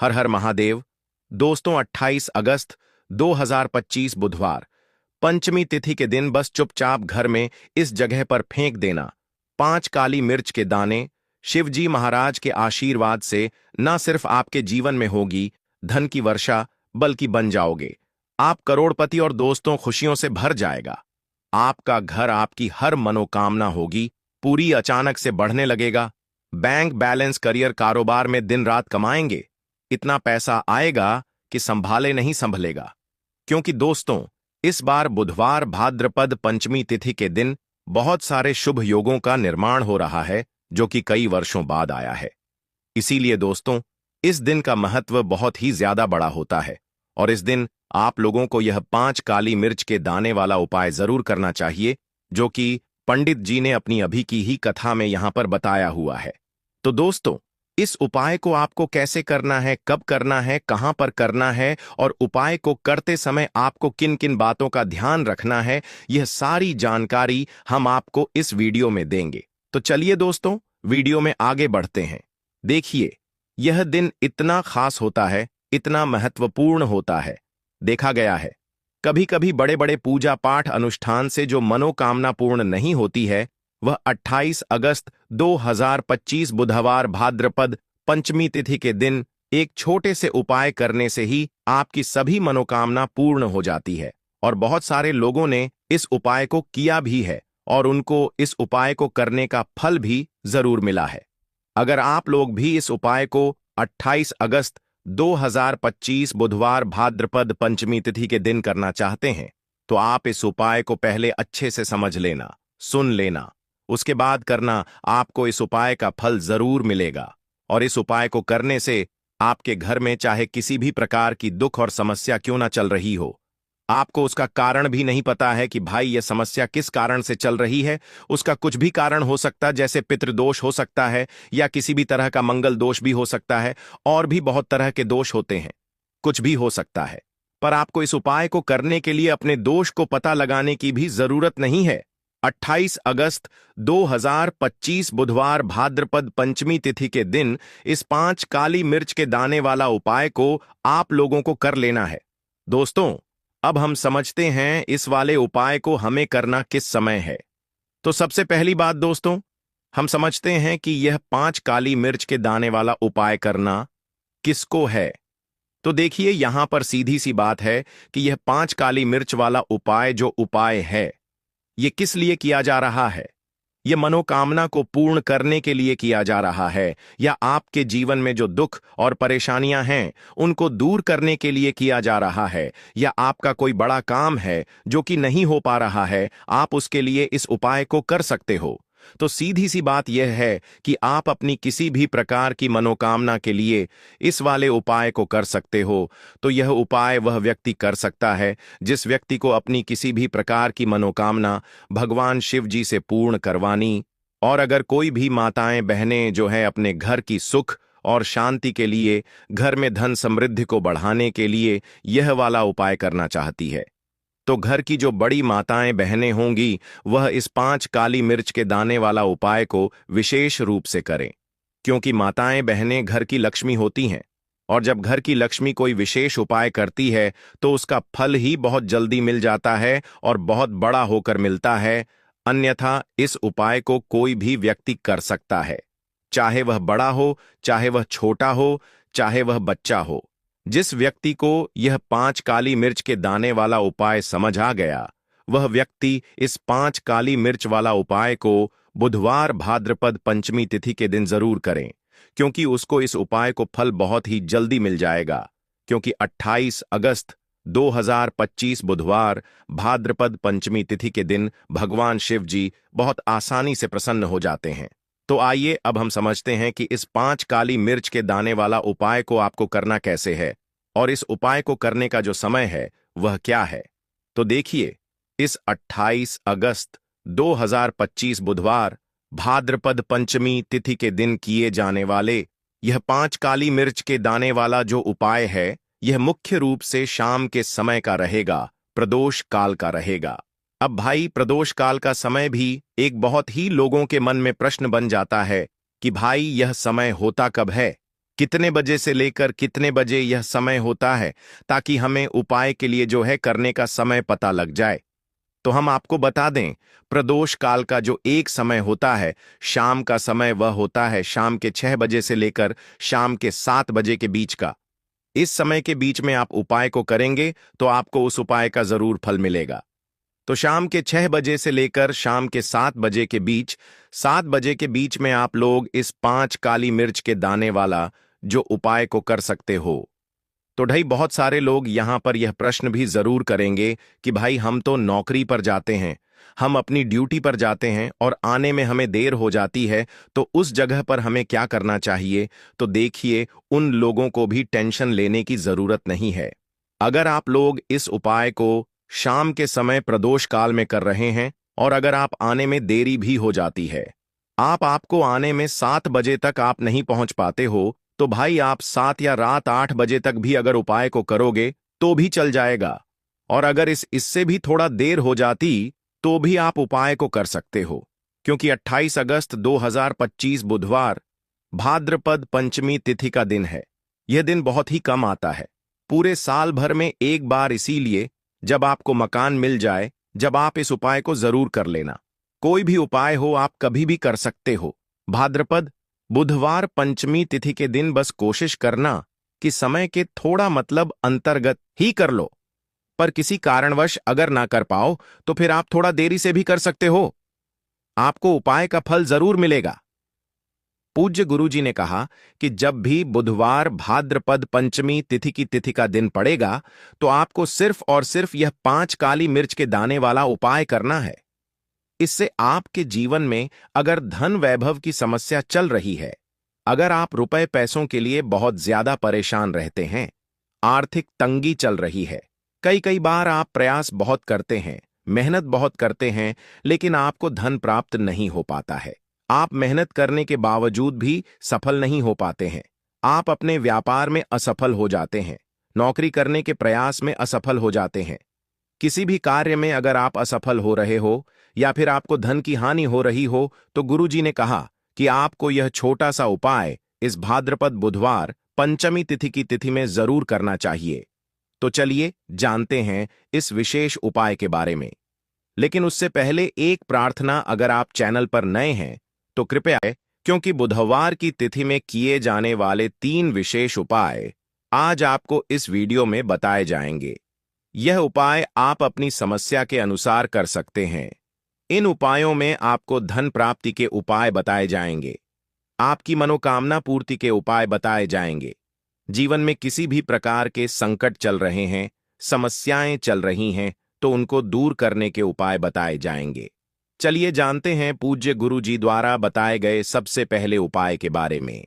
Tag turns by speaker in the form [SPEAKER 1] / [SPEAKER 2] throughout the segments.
[SPEAKER 1] हर हर महादेव। दोस्तों 28 अगस्त 2025 बुधवार, पंचमी तिथि के दिन बस चुपचाप घर में इस जगह पर फेंक देना 5 काली मिर्च के दाने। शिवजी महाराज के आशीर्वाद से न सिर्फ आपके जीवन में होगी धन की वर्षा, बल्कि बन जाओगे आप करोड़पति और दोस्तों खुशियों से भर जाएगा। आपका घर, आपकी हर मनोकामना होगी पूरी, अचानक से बढ़ने लगेगा। बैंक बैलेंस, करियर, कारोबार में दिन रात कमाएंगे। इतना पैसा आएगा कि संभाले नहीं संभलेगा। क्योंकि दोस्तों इस बार बुधवार भाद्रपद पंचमी तिथि के दिन बहुत सारे शुभ योगों का निर्माण हो रहा है, जो कि कई वर्षों बाद आया है। इसीलिए दोस्तों इस दिन का महत्व बहुत ही ज्यादा बड़ा होता है और इस दिन आप लोगों को यह 5 काली मिर्च के दाने वाला उपाय जरूर करना चाहिए, जो कि पंडित जी ने अपनी अभी की ही कथा में यहां पर बताया हुआ है। तो दोस्तों इस उपाय को आपको कैसे करना है, कब करना है, कहां पर करना है और उपाय को करते समय आपको किन किन बातों का ध्यान रखना है, यह सारी जानकारी हम आपको इस वीडियो में देंगे। तो चलिए दोस्तों वीडियो में आगे बढ़ते हैं। देखिए यह दिन इतना खास होता है, इतना महत्वपूर्ण होता है। देखा गया है कभी कभी बड़े बड़े पूजा पाठ अनुष्ठान से जो मनोकामना पूर्ण नहीं होती है, वह 28 अगस्त 2025 बुधवार भाद्रपद पंचमी तिथि के दिन एक छोटे से उपाय करने से ही आपकी सभी मनोकामना पूर्ण हो जाती है। और बहुत सारे लोगों ने इस उपाय को किया भी है और उनको इस उपाय को करने का फल भी जरूर मिला है। अगर आप लोग भी इस उपाय को 28 अगस्त 2025 बुधवार भाद्रपद पंचमी तिथि के दिन करना चाहते हैं, तो आप इस उपाय को पहले अच्छे से समझ लेना, सुन लेना, उसके बाद करना। आपको इस उपाय का फल जरूर मिलेगा और इस उपाय को करने से आपके घर में चाहे किसी भी प्रकार की दुख और समस्या क्यों ना चल रही हो, आपको उसका कारण भी नहीं पता है कि भाई यह समस्या किस कारण से चल रही है, उसका कुछ भी कारण हो सकता है, जैसे पितृदोष हो सकता है या किसी भी तरह का मंगल दोष भी हो सकता है, और भी बहुत तरह के दोष होते हैं, कुछ भी हो सकता है। पर आपको इस उपाय को करने के लिए अपने दोष को पता लगाने की भी जरूरत नहीं है। 28 अगस्त 2025 बुधवार भाद्रपद पंचमी तिथि के दिन इस 5 काली मिर्च के दाने वाला उपाय को आप लोगों को कर लेना है। दोस्तों अब हम समझते हैं इस वाले उपाय को हमें करना किस समय है। तो सबसे पहली बात दोस्तों, हम समझते हैं कि यह 5 काली मिर्च के दाने वाला उपाय करना किसको है। तो देखिए यहां पर सीधी सी बात है कि यह 5 काली मिर्च वाला उपाय जो उपाय है, यह किस लिए किया जा रहा है। यह मनोकामना को पूर्ण करने के लिए किया जा रहा है, या आपके जीवन में जो दुख और परेशानियां हैं उनको दूर करने के लिए किया जा रहा है, या आपका कोई बड़ा काम है जो कि नहीं हो पा रहा है, आप उसके लिए इस उपाय को कर सकते हो। तो सीधी सी बात यह है कि आप अपनी किसी भी प्रकार की मनोकामना के लिए इस वाले उपाय को कर सकते हो। तो यह उपाय वह व्यक्ति कर सकता है जिस व्यक्ति को अपनी किसी भी प्रकार की मनोकामना भगवान शिव जी से पूर्ण करवानी, और अगर कोई भी माताएं बहनें जो है अपने घर की सुख और शांति के लिए, घर में धन समृद्धि को बढ़ाने के लिए यह वाला उपाय करना चाहती है, तो घर की जो बड़ी माताएं बहनें होंगी वह इस 5 काली मिर्च के दाने वाला उपाय को विशेष रूप से करें। क्योंकि माताएं बहनें घर की लक्ष्मी होती हैं, और जब घर की लक्ष्मी कोई विशेष उपाय करती है तो उसका फल ही बहुत जल्दी मिल जाता है और बहुत बड़ा होकर मिलता है। अन्यथा इस उपाय को कोई भी व्यक्ति कर सकता है, चाहे वह बड़ा हो, चाहे वह छोटा हो, चाहे वह बच्चा हो। जिस व्यक्ति को यह 5 काली मिर्च के दाने वाला उपाय समझ आ गया, वह व्यक्ति इस 5 काली मिर्च वाला उपाय को बुधवार भाद्रपद पंचमी तिथि के दिन जरूर करें, क्योंकि उसको इस उपाय को फल बहुत ही जल्दी मिल जाएगा। क्योंकि 28 अगस्त 2025 बुधवार भाद्रपद पंचमी तिथि के दिन भगवान शिव जी बहुत आसानी से प्रसन्न हो जाते हैं। तो आइए अब हम समझते हैं कि इस 5 काली मिर्च के दाने वाला उपाय को आपको करना कैसे है, और इस उपाय को करने का जो समय है वह क्या है। तो देखिए इस 28 अगस्त 2025 बुधवार भाद्रपद पंचमी तिथि के दिन किए जाने वाले यह 5 काली मिर्च के दाने वाला जो उपाय है, यह मुख्य रूप से शाम के समय का रहेगा, प्रदोष काल का रहेगा। अब भाई प्रदोष काल का समय भी एक बहुत ही लोगों के मन में प्रश्न बन जाता है कि भाई यह समय होता कब है, कितने बजे से लेकर कितने बजे यह समय होता है, ताकि हमें उपाय के लिए जो है करने का समय पता लग जाए। तो हम आपको बता दें, प्रदोष काल का जो एक समय होता है, शाम का समय, वह होता है शाम के 6 बजे से लेकर शाम के 7 बजे के बीच का। इस समय के बीच में आप उपाय को करेंगे तो आपको उस उपाय का जरूर फल मिलेगा। तो शाम के 6 बजे से लेकर शाम के 7 बजे के बीच, 7 बजे के बीच में आप लोग इस 5 काली मिर्च के दाने वाला जो उपाय को कर सकते हो। तो ढाई बहुत सारे लोग यहां पर यह प्रश्न भी जरूर करेंगे कि भाई हम तो नौकरी पर जाते हैं, हम अपनी ड्यूटी पर जाते हैं और आने में हमें देर हो जाती है, तो उस जगह पर हमें क्या करना चाहिए। तो देखिए, उन लोगों को भी टेंशन लेने की जरूरत नहीं है। अगर आप लोग इस उपाय को शाम के समय प्रदोष काल में कर रहे हैं और अगर आप आने में देरी भी हो जाती है, आपको आने में 7 बजे तक आप नहीं पहुंच पाते हो, तो भाई आप 7 या रात 8 बजे तक भी अगर उपाय को करोगे तो भी चल जाएगा। और अगर इससे भी थोड़ा देर हो जाती तो भी आप उपाय को कर सकते हो, क्योंकि 28 अगस्त 2025 बुधवार भाद्रपद पंचमी तिथि का दिन है। यह दिन बहुत ही कम आता है, पूरे साल भर में एक बार, इसीलिए जब आपको मकान मिल जाए, जब आप इस उपाय को जरूर कर लेना। कोई भी उपाय हो आप कभी भी कर सकते हो। भाद्रपद बुधवार पंचमी तिथि के दिन बस कोशिश करना कि समय के थोड़ा अंतर्गत ही कर लो, पर किसी कारणवश अगर ना कर पाओ तो फिर आप थोड़ा देरी से भी कर सकते हो, आपको उपाय का फल जरूर मिलेगा। पूज्य गुरुजी ने कहा कि जब भी बुधवार भाद्रपद पंचमी तिथि की तिथि का दिन पड़ेगा तो आपको सिर्फ और सिर्फ यह 5 काली मिर्च के दाने वाला उपाय करना है। इससे आपके जीवन में अगर धन वैभव की समस्या चल रही है, अगर आप रुपए पैसों के लिए बहुत ज्यादा परेशान रहते हैं, आर्थिक तंगी चल रही है, कई बार आप प्रयास बहुत करते हैं, मेहनत बहुत करते हैं, लेकिन आपको धन प्राप्त नहीं हो पाता है, आप मेहनत करने के बावजूद भी सफल नहीं हो पाते हैं, आप अपने व्यापार में असफल हो जाते हैं, नौकरी करने के प्रयास में असफल हो जाते हैं, किसी भी कार्य में अगर आप असफल हो रहे हो या फिर आपको धन की हानि हो रही हो, तो गुरुजी ने कहा कि आपको यह छोटा सा उपाय इस भाद्रपद बुधवार पंचमी तिथि की तिथि में जरूर करना चाहिए। तो चलिए जानते हैं इस विशेष उपाय के बारे में। लेकिन उससे पहले एक प्रार्थना, अगर आप चैनल पर नए हैं तो कृपया, क्योंकि बुधवार की तिथि में किए जाने वाले 3 विशेष उपाय आज आपको इस वीडियो में बताए जाएंगे। यह उपाय आप अपनी समस्या के अनुसार कर सकते हैं। इन उपायों में आपको धन प्राप्ति के उपाय बताए जाएंगे, आपकी मनोकामना पूर्ति के उपाय बताए जाएंगे, जीवन में किसी भी प्रकार के संकट चल रहे हैं, समस्याएं चल रही हैं, तो उनको दूर करने के उपाय बताए जाएंगे। चलिए जानते हैं पूज्य गुरु जी द्वारा बताए गए सबसे पहले उपाय के बारे में।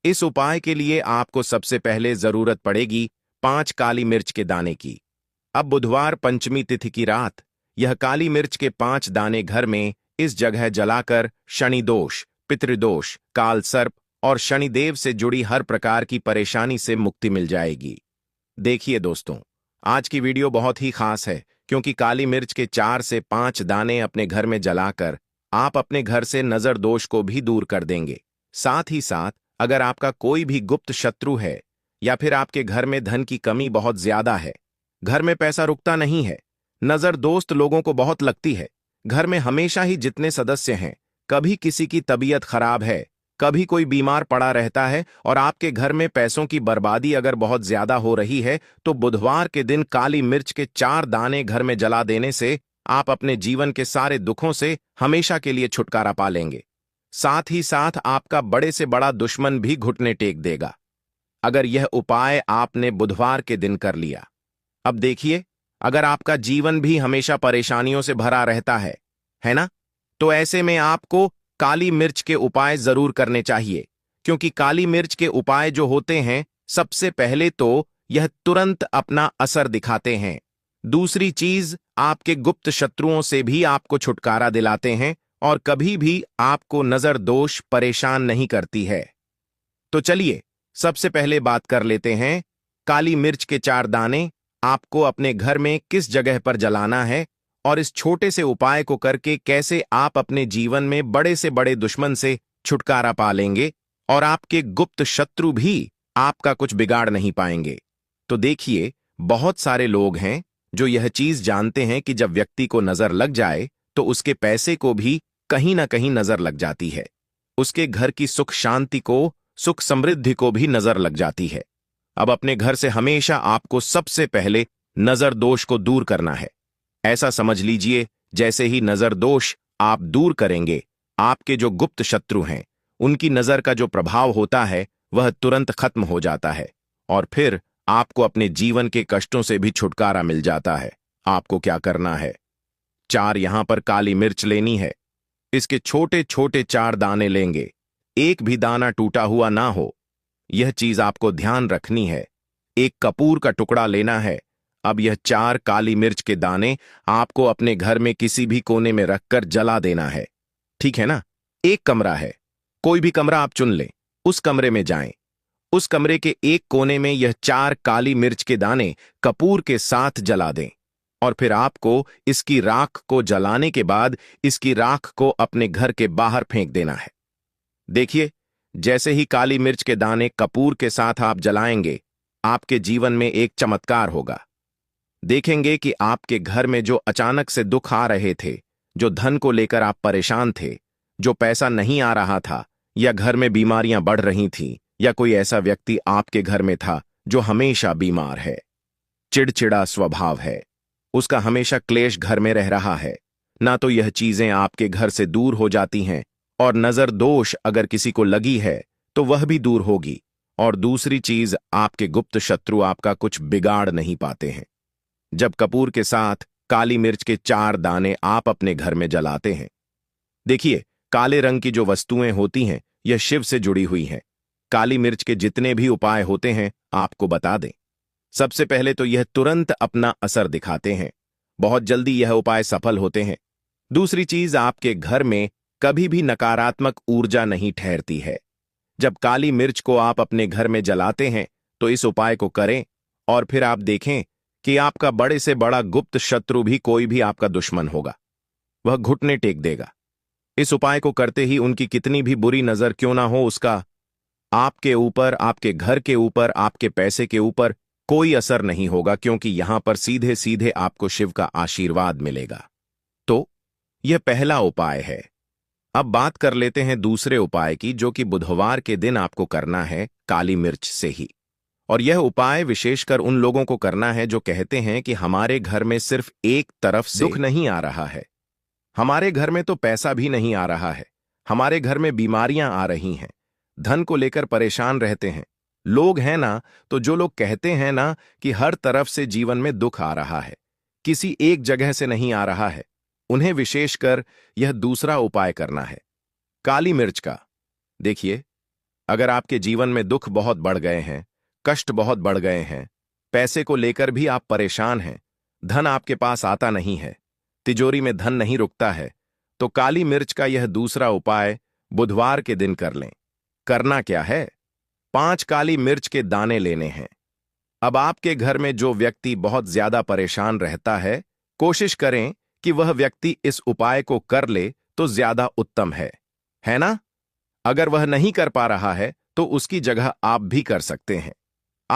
[SPEAKER 1] इस उपाय के लिए आपको सबसे पहले जरूरत पड़ेगी 5 काली मिर्च के दाने की। अब बुधवार पंचमी तिथि की रात यह काली मिर्च के 5 दाने घर में इस जगह जलाकर शनि दोष, पितृदोष, काल सर्प और शनिदेव से जुड़ी हर प्रकार की परेशानी से मुक्ति मिल जाएगी। देखिए दोस्तों, आज की वीडियो बहुत ही खास है, क्योंकि काली मिर्च के 4 से 5 दाने अपने घर में जलाकर आप अपने घर से नजर दोष को भी दूर कर देंगे। साथ ही साथ अगर आपका कोई भी गुप्त शत्रु है या फिर आपके घर में धन की कमी बहुत ज्यादा है, घर में पैसा रुकता नहीं है, नजर दोस्त लोगों को बहुत लगती है, घर में हमेशा ही जितने सदस्य हैं, कभी किसी की तबीयत खराब है, कभी कोई बीमार पड़ा रहता है और आपके घर में पैसों की बर्बादी अगर बहुत ज्यादा हो रही है, तो बुधवार के दिन काली मिर्च के 4 दाने घर में जला देने से आप अपने जीवन के सारे दुखों से हमेशा के लिए छुटकारा पा लेंगे। साथ ही साथ आपका बड़े से बड़ा दुश्मन भी घुटने टेक देगा, अगर यह उपाय आपने बुधवार के दिन कर लिया। अब देखिए, अगर आपका जीवन भी हमेशा परेशानियों से भरा रहता है ना, तो ऐसे में आपको काली मिर्च के उपाय जरूर करने चाहिए, क्योंकि काली मिर्च के उपाय जो होते हैं, सबसे पहले तो यह तुरंत अपना असर दिखाते हैं, दूसरी चीज आपके गुप्त शत्रुओं से भी आपको छुटकारा दिलाते हैं और कभी भी आपको नजर दोष परेशान नहीं करती है। तो चलिए सबसे पहले बात कर लेते हैं, काली मिर्च के 4 दाने आपको अपने घर में किस जगह पर जलाना है और इस छोटे से उपाय को करके कैसे आप अपने जीवन में बड़े से बड़े दुश्मन से छुटकारा पा लेंगे और आपके गुप्त शत्रु भी आपका कुछ बिगाड़ नहीं पाएंगे। तो देखिए, बहुत सारे लोग हैं जो यह चीज जानते हैं कि जब व्यक्ति को नजर लग जाए तो उसके पैसे को भी कहीं ना कहीं नजर लग जाती है, उसके घर की सुख शांति को, सुख समृद्धि को भी नजर लग जाती है। अब अपने घर से हमेशा आपको सबसे पहले नजर दोष को दूर करना है। ऐसा समझ लीजिए, जैसे ही नजर दोष आप दूर करेंगे, आपके जो गुप्त शत्रु हैं उनकी नजर का जो प्रभाव होता है वह तुरंत खत्म हो जाता है, और फिर आपको अपने जीवन के कष्टों से भी छुटकारा मिल जाता है। आपको क्या करना है, 4 यहां पर काली मिर्च लेनी है। इसके छोटे छोटे 4 दाने लेंगे, एक भी दाना टूटा हुआ ना हो, यह चीज आपको ध्यान रखनी है। एक कपूर का टुकड़ा लेना है। अब यह 4 काली मिर्च के दाने आपको अपने घर में किसी भी कोने में रखकर जला देना है, ठीक है ना। एक कमरा है, कोई भी कमरा आप चुन लें, उस कमरे में जाएं। उस कमरे के एक कोने में यह 4 काली मिर्च के दाने कपूर के साथ जला दें, और फिर आपको इसकी राख को जलाने के बाद इसकी राख को अपने घर के बाहर फेंक देना है। देखिए, जैसे ही काली मिर्च के दाने कपूर के साथ आप जलाएंगे, आपके जीवन में एक चमत्कार होगा। देखेंगे कि आपके घर में जो अचानक से दुख आ रहे थे, जो धन को लेकर आप परेशान थे, जो पैसा नहीं आ रहा था, या घर में बीमारियां बढ़ रही थीं, या कोई ऐसा व्यक्ति आपके घर में था जो हमेशा बीमार है, चिड़चिड़ा स्वभाव है, उसका हमेशा क्लेश घर में रह रहा है, ना तो यह चीजें आपके घर से दूर हो जाती हैं, और नजर दोष अगर किसी को लगी है तो वह भी दूर होगी, और दूसरी चीज, आपके गुप्त शत्रु आपका कुछ बिगाड़ नहीं पाते हैं। जब कपूर के साथ काली मिर्च के 4 दाने आप अपने घर में जलाते हैं, देखिए, काले रंग की जो वस्तुएं होती हैं यह शिव से जुड़ी हुई हैं। काली मिर्च के जितने भी उपाय होते हैं आपको बता दें। सबसे पहले तो यह तुरंत अपना असर दिखाते हैं, बहुत जल्दी यह उपाय सफल होते हैं। दूसरी चीज, आपके घर में कभी भी नकारात्मक ऊर्जा नहीं ठहरती है। जब काली मिर्च को आप अपने घर में जलाते हैं तो इस उपाय को करें, और फिर आप देखें कि आपका बड़े से बड़ा गुप्त शत्रु भी, कोई भी आपका दुश्मन होगा, वह घुटने टेक देगा। इस उपाय को करते ही उनकी कितनी भी बुरी नजर क्यों ना हो, उसका आपके ऊपर, आपके घर के ऊपर, आपके पैसे के ऊपर कोई असर नहीं होगा, क्योंकि यहां पर सीधे सीधे आपको शिव का आशीर्वाद मिलेगा। तो यह पहला उपाय है। अब बात कर लेते हैं दूसरे उपाय की, जो कि बुधवार के दिन आपको करना है काली मिर्च से ही। और यह उपाय विशेषकर उन लोगों को करना है जो कहते हैं कि हमारे घर में सिर्फ एक तरफ से दुख नहीं आ रहा है, हमारे घर में तो पैसा भी नहीं आ रहा है, हमारे घर में बीमारियां आ रही हैं, धन को लेकर परेशान रहते हैं। लोग हैं ना, तो जो लोग कहते हैं ना कि हर तरफ से जीवन में दुख आ रहा है, किसी एक जगह से नहीं आ रहा है, उन्हें विशेषकर यह दूसरा उपाय करना है, काली मिर्च का। देखिए, अगर आपके जीवन में दुख बहुत बढ़ गए हैं, कष्ट बहुत बढ़ गए हैं, पैसे को लेकर भी आप परेशान हैं, धन आपके पास आता नहीं है, तिजोरी में धन नहीं रुकता है, तो काली मिर्च का यह दूसरा उपाय बुधवार के दिन कर लें। करना क्या है, 5 काली मिर्च के दाने लेने हैं। अब आपके घर में जो व्यक्ति बहुत ज्यादा परेशान रहता है, कोशिश करें कि वह व्यक्ति इस उपाय को कर ले तो ज्यादा उत्तम है ना। अगर वह नहीं कर पा रहा है तो उसकी जगह आप भी कर सकते हैं।